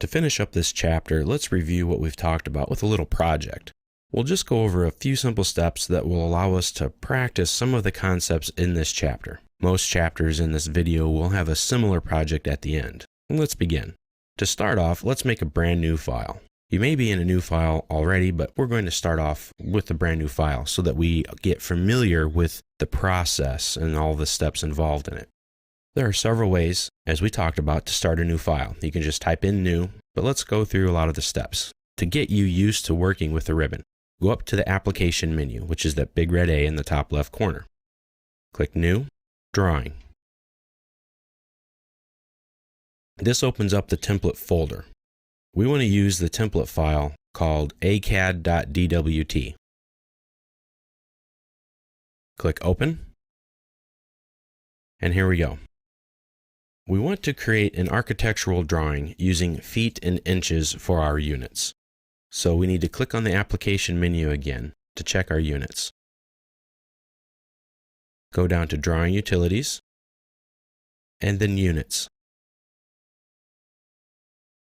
To finish up this chapter, let's review what we've talked about with a little project. We'll just go over a few simple steps that will allow us to practice some of the concepts in this chapter. Most chapters in this video will have a similar project at the end. Let's begin. To start off, let's make a brand new file. You may be in a new file already, but we're going to start off with a brand new file so that we get familiar with the process and all the steps involved in it. There are several ways, as we talked about, to start a new file. You can just type in new, but let's go through a lot of the steps. To get you used to working with the ribbon, go up to the application menu, which is that big red A in the top left corner. Click New, Drawing. This opens up the template folder. We want to use the template file called autocad.dwt. Click Open, and here we go. We want to create an architectural drawing using feet and inches for our units. So we need to click on the application menu again to check our units. Go down to Drawing Utilities, and then Units.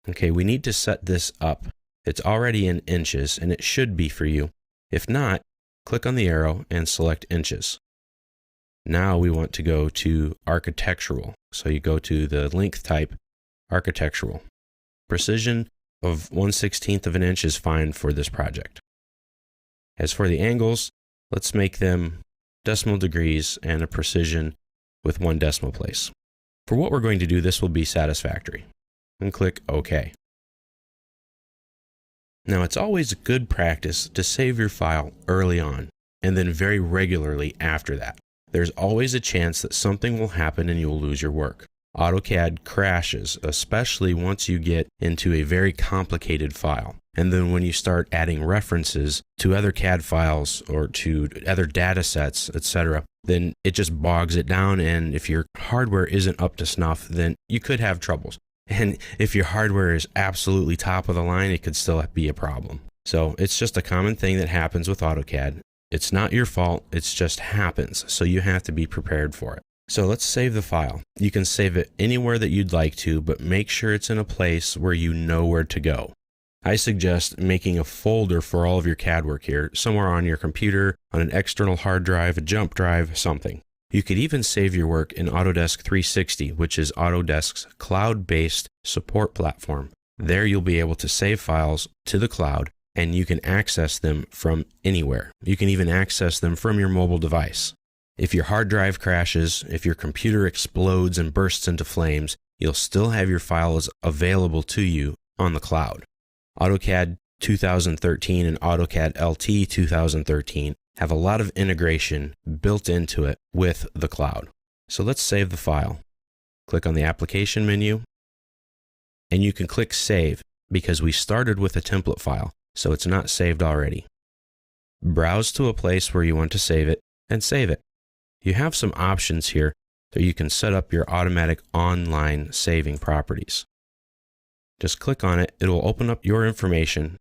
Okay, we need to set this up. It's already in inches, and it should be for you. If not, click on the arrow and select inches. Now we want to go to Architectural. So you go to the length type, Architectural. Precision of 1/16 of an inch is fine for this project. As for the angles, let's make them decimal degrees and a precision with 1 decimal place. For what we're going to do, this will be satisfactory. And click OK. Now it's always good practice to save your file early on and then very regularly after that. There's always a chance that something will happen and you'll lose your work. AutoCAD crashes, especially once you get into a very complicated file. And then when you start adding references to other CAD files or to other data sets, etc., then it just bogs it down, and if your hardware isn't up to snuff, then you could have troubles. And if your hardware is absolutely top of the line, it could still be a problem. So it's just a common thing that happens with AutoCAD. It's not your fault, it just happens, so you have to be prepared for it. So let's save the file. You can save it anywhere that you'd like to, but make sure it's in a place where you know where to go. I suggest making a folder for all of your CAD work here, somewhere on your computer, on an external hard drive, a jump drive, something. You could even save your work in Autodesk 360, which is Autodesk's cloud-based support platform. There you'll be able to save files to the cloud, and you can access them from anywhere. You can even access them from your mobile device. If your hard drive crashes, if your computer explodes and bursts into flames, you'll still have your files available to you on the cloud. AutoCAD 2013 and AutoCAD LT 2013 have a lot of integration built into it with the cloud. So let's save the file. Click on the application menu, and you can click Save because we started with a template file, so it's not saved already. Browse to a place where you want to save it and save it. You have some options here that you can set up your automatic online saving properties. Just click on it, it will open up your information,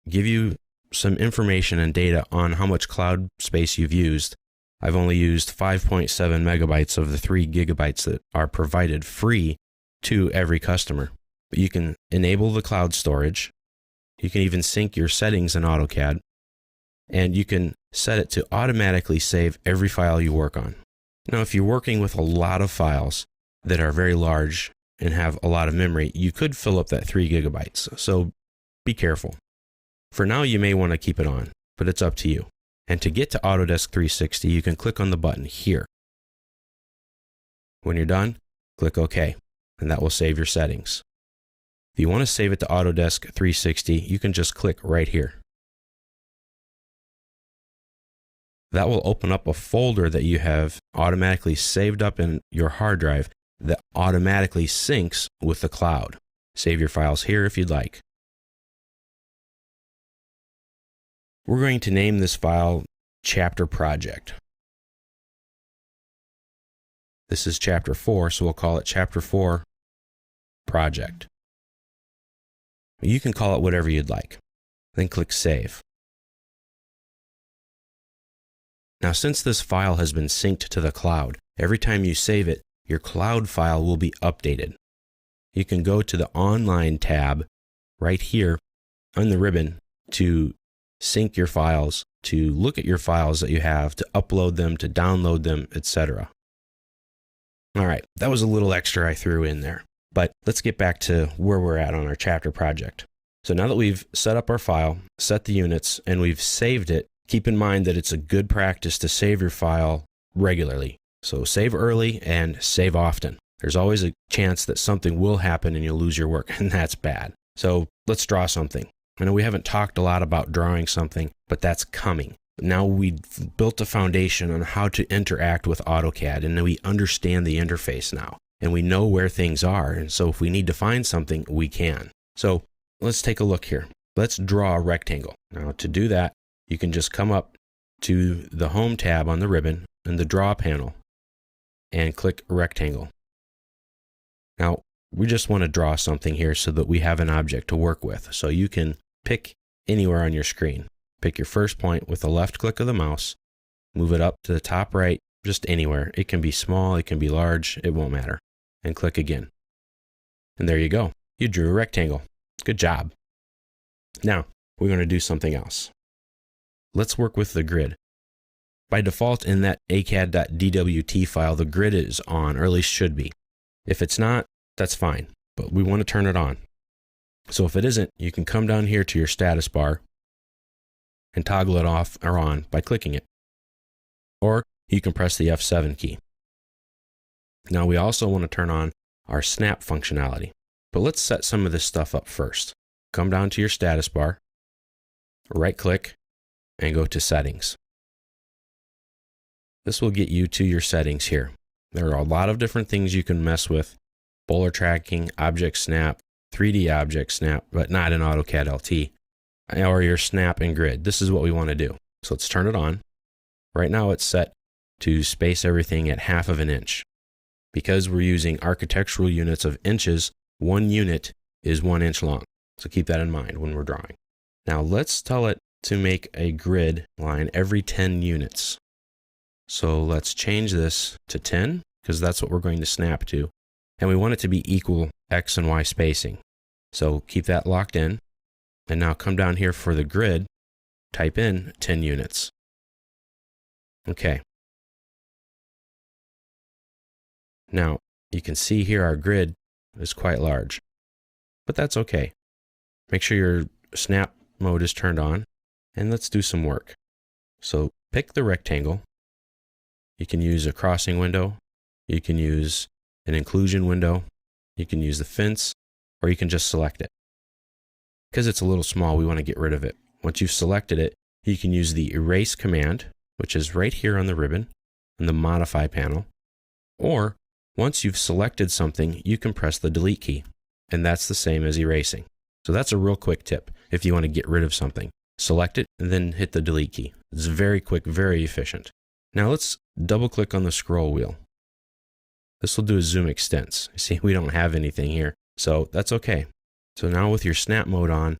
give you some information and data on how much cloud space you've used. I've only used 5.7 megabytes of the 3 gigabytes that are provided free to every customer. But you can enable the cloud storage. You can even sync your settings in AutoCAD, and you can set it to automatically save every file you work on. Now, if you're working with a lot of files that are very large and have a lot of memory, you could fill up that 3 gigabytes, so be careful. For now, you may want to keep it on, but it's up to you. And to get to Autodesk 360, you can click on the button here. When you're done, click OK, and that will save your settings. If you want to save it to Autodesk 360, you can just click right here. That will open up a folder that you have automatically saved up in your hard drive that automatically syncs with the cloud. Save your files here if you'd like. We're going to name this file Chapter Project. This is Chapter 4, so we'll call it Chapter 4 Project. You can call it whatever you'd like. Then click Save. Now, since this file has been synced to the cloud, every time you save it, your cloud file will be updated. you can go to the Online tab right here on the ribbon to sync your files, to look at your files that you have, to upload them, to download them, etc. All right, that was a little extra I threw in there, but let's get back to where we're at on our chapter project. So now that we've set up our file, set the units, and we've saved it, keep in mind that it's a good practice to save your file regularly. So save early and save often. There's always a chance that something will happen and you'll lose your work, and that's bad. So let's draw something. I know we haven't talked a lot about drawing something, but that's coming. Now we've built a foundation on how to interact with AutoCAD, and we understand the interface now, and we know where things are. And so if we need to find something, we can. So let's take a look here. Let's draw a rectangle. Now to do that, you can just come up to the Home tab on the ribbon and the Draw panel and click Rectangle. Now, we just want to draw something here so that we have an object to work with. So you can pick anywhere on your screen. Pick your first point with the left click of the mouse, move it up to the top right, just anywhere. It can be small, it can be large, it won't matter. And click again. And there you go. You drew a rectangle. Good job. Now, we're going to do something else. Let's work with the grid. By default, in that acad.dwt file, the grid is on, or at least should be. If it's not, that's fine, but we want to turn it on. So if it isn't, you can come down here to your status bar and toggle it off or on by clicking it. Or you can press the F7 key. Now we also want to turn on our snap functionality, but let's set some of this stuff up first. Come down to your status bar, right click, and go to Settings. This will get you to your settings here. There are a lot of different things you can mess with. Polar tracking, object snap, 3D object snap, but not in AutoCAD LT, or your snap and grid. This is what we want to do. So let's turn it on. Right now it's set to space everything at 1/2 inch. Because we're using architectural units of inches, 1 unit is 1 inch long. So keep that in mind when we're drawing. Now let's tell it to make a grid line every 10 units. So let's change this to 10, because that's what we're going to snap to. And we want it to be equal X and Y spacing. So keep that locked in. And now come down here for the grid, type in 10 units. Okay. Now you can see here our grid is quite large, but that's okay. Make sure your snap mode is turned on, and let's do some work. So pick the rectangle. You can use a crossing window, you can use an inclusion window, you can use the fence, or you can just select it. Because it's a little small, we want to get rid of it. Once you've selected it, you can use the Erase command, which is right here on the ribbon, in the Modify panel. Or, once you've selected something, you can press the Delete key, and that's the same as erasing. So that's a real quick tip if you want to get rid of something. Select it, and then hit the Delete key. It's very quick, very efficient. Now let's double-click on the scroll wheel. This will do a zoom extents. See, we don't have anything here, so that's okay. So now with your snap mode on,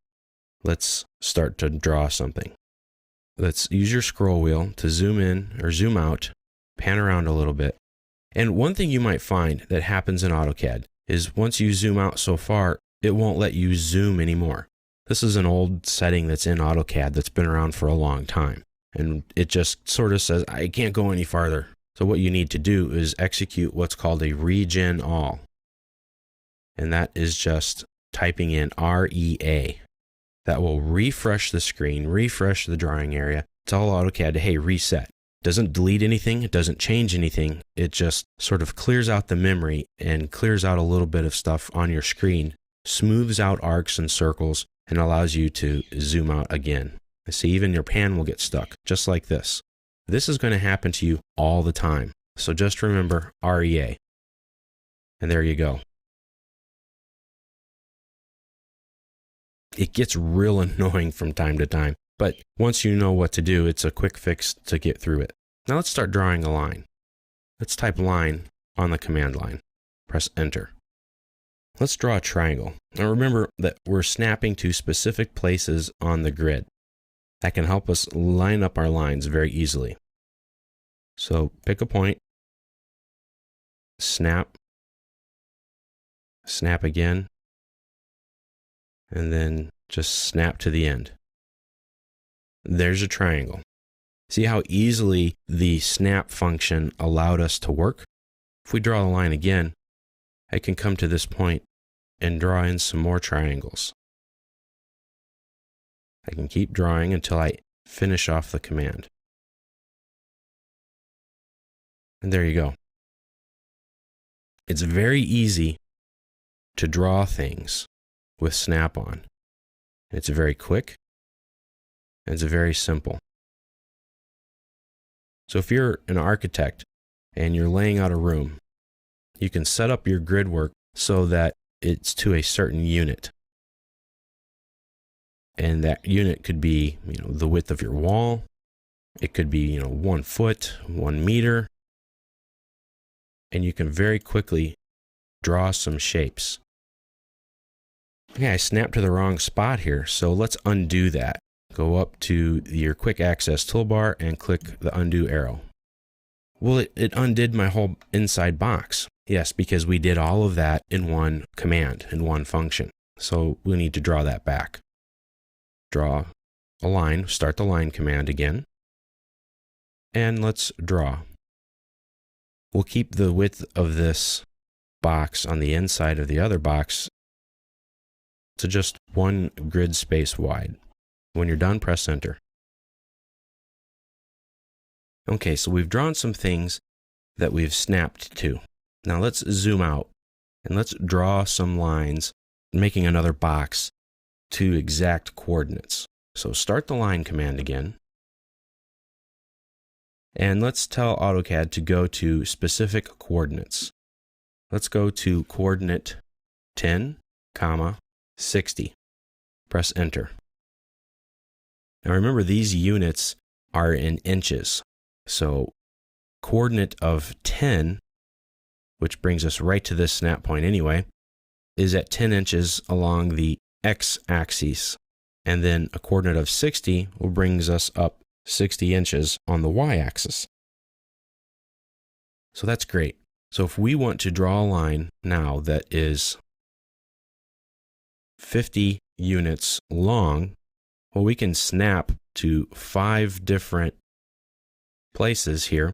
let's start to draw something. Let's use your scroll wheel to zoom in or zoom out, pan around a little bit. And one thing you might find that happens in AutoCAD is once you zoom out so far, it won't let you zoom anymore. This is an old setting that's in AutoCAD that's been around for a long time. And it just sort of says, I can't go any farther. So what you need to do is execute what's called a regen all. And that is just typing in REA. That will refresh the screen, refresh the drawing area. Tell AutoCAD to, hey, reset. Doesn't delete anything, it doesn't change anything. It just sort of clears out the memory and clears out a little bit of stuff on your screen, smooths out arcs and circles, and allows you to zoom out again. See, even your pan will get stuck, just like this. This is going to happen to you all the time. So just remember REA. And there you go. It gets real annoying from time to time, but once you know what to do, it's a quick fix to get through it. Now let's start drawing a line. Let's type line on the command line. Press Enter. Let's draw a triangle. Now remember that we're snapping to specific places on the grid. That can help us line up our lines very easily. So pick a point, snap, snap again, and then just snap to the end. There's a triangle. See how easily the snap function allowed us to work? If we draw the line again, I can come to this point and draw in some more triangles. I can keep drawing until I finish off the command. And there you go. It's very easy to draw things with Snap-on. It's very quick, and it's very simple. So if you're an architect and you're laying out a room, you can set up your grid work so that it's to a certain unit. And that unit could be, the width of your wall. It could be, 1 foot, 1 meter. And you can very quickly draw some shapes. Okay, I snapped to the wrong spot here, so let's undo that. Go up to your quick access toolbar and click the undo arrow. Well, it undid my whole inside box. Yes, because we did all of that in one command, in one function. So we need to draw that back. Draw a line, start the line command again. And let's draw. We'll keep the width of this box on the inside of the other box to just 1 grid space wide. When you're done, press enter. Okay, so we've drawn some things that we've snapped to. Now let's zoom out and let's draw some lines, making another box to exact coordinates. So start the line command again. And let's tell AutoCAD to go to specific coordinates. Let's go to coordinate 10, 60. Press enter. Now remember, these units are in inches. So coordinate of 10, which brings us right to this snap point anyway, is at 10 inches along the x-axis. And then a coordinate of 60 will brings us up 60 inches on the y-axis. So that's great. So if we want to draw a line now that is 50 units long, well, we can snap to 5 different places here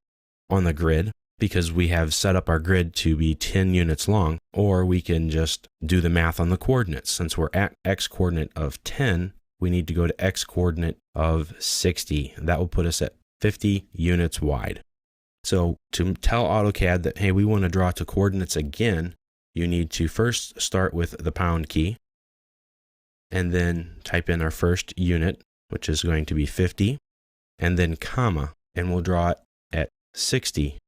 on the grid because we have set up our grid to be 10 units long, or we can just do the math on the coordinates. Since we're at x coordinate of 10, we need to go to x coordinate of 60. That will put us at 50 units wide. So to tell AutoCAD that, hey, we want to draw to coordinates again, you need to first start with the pound key and then type in our first unit, which is going to be 50, and then comma, and we'll draw it at 60.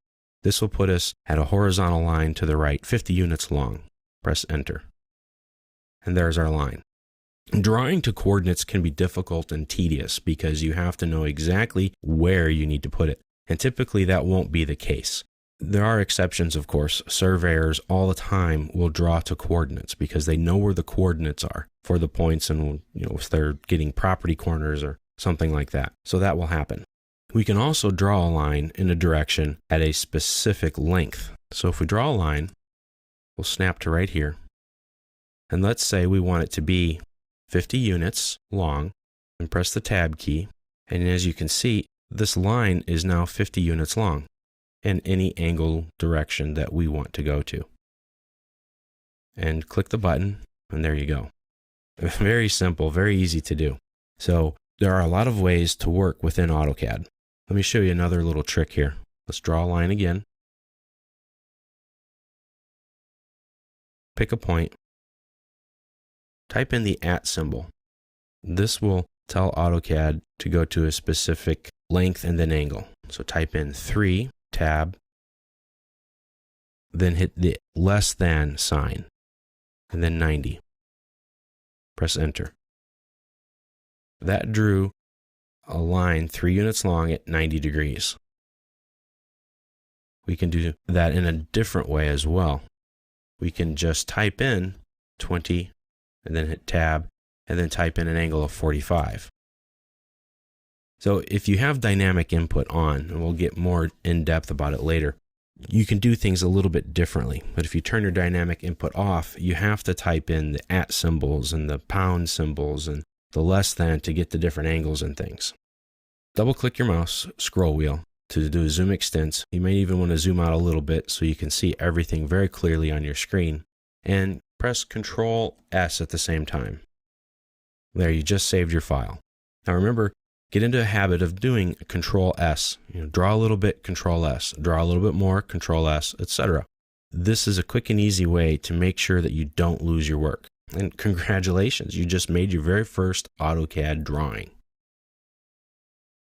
This will put us at a horizontal line to the right, 50 units long. Press enter. And there's our line. Drawing to coordinates can be difficult and tedious because you have to know exactly where you need to put it. And typically that won't be the case. There are exceptions, of course. Surveyors all the time will draw to coordinates because they know where the coordinates are for the points, and if they're getting property corners or something like that. So that will happen. We can also draw a line in a direction at a specific length. So if we draw a line, we'll snap to right here. And let's say we want it to be 50 units long, and press the tab key. And as you can see, this line is now 50 units long in any angle direction that we want to go to. And click the button, and there you go. Very simple, very easy to do. So there are a lot of ways to work within AutoCAD. Let me show you another little trick here. Let's draw a line again. Pick a point. Type in the @ symbol. This will tell AutoCAD to go to a specific length and then angle. So type in 3, tab, then hit the less than sign, and then 90. Press enter. That drew a line 3 units long at 90 degrees. We can do that in a different way as well. We can just type in 20 and then hit tab and then type in an angle of 45. So if you have dynamic input on, and we'll get more in depth about it later, You can do things a little bit differently, but if you turn your dynamic input off, you have to type in the @ symbols and the pound symbols and the less than to get the different angles and things. Double-click your mouse scroll wheel to do a zoom extents. You may even want to zoom out a little bit so you can see everything very clearly on your screen, and press Control S at the same time. There, you just saved your file. Now remember, get into a habit of doing Control S. Draw a little bit, Control S. Draw a little bit more, Control S, etc. This is a quick and easy way to make sure that you don't lose your work. And congratulations, you just made your very first AutoCAD drawing.